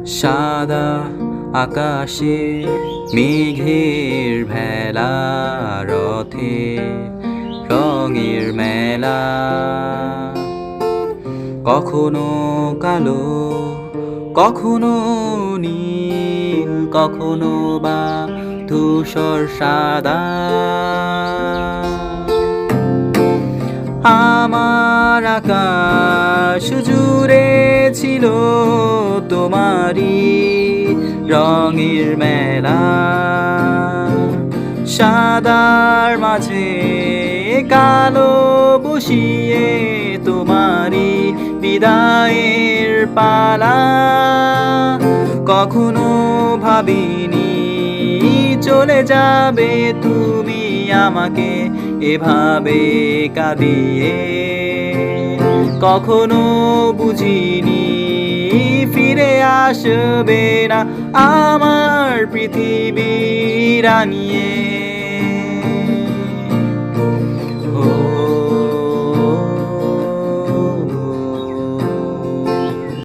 সাদা আকাশে মেঘের ভেলা, রথে রঙের মেলা। কখনো কালো, কখনো নীল, কখনো বা ধূসর সাদা। আমার আকাশ জুড়ে ছিল তোমারই রঙের মেলা। সাদার মাঝে কালো বসিয়ে তোমারই বিদায়ের পালা। কখনো ভাবিনি চলে যাবে তুমি আমাকে এভাবে কাঁদিয়ে। কখনো বুঝিনি ফিরে আসবে না আমার পৃথিবী রানিয়ে।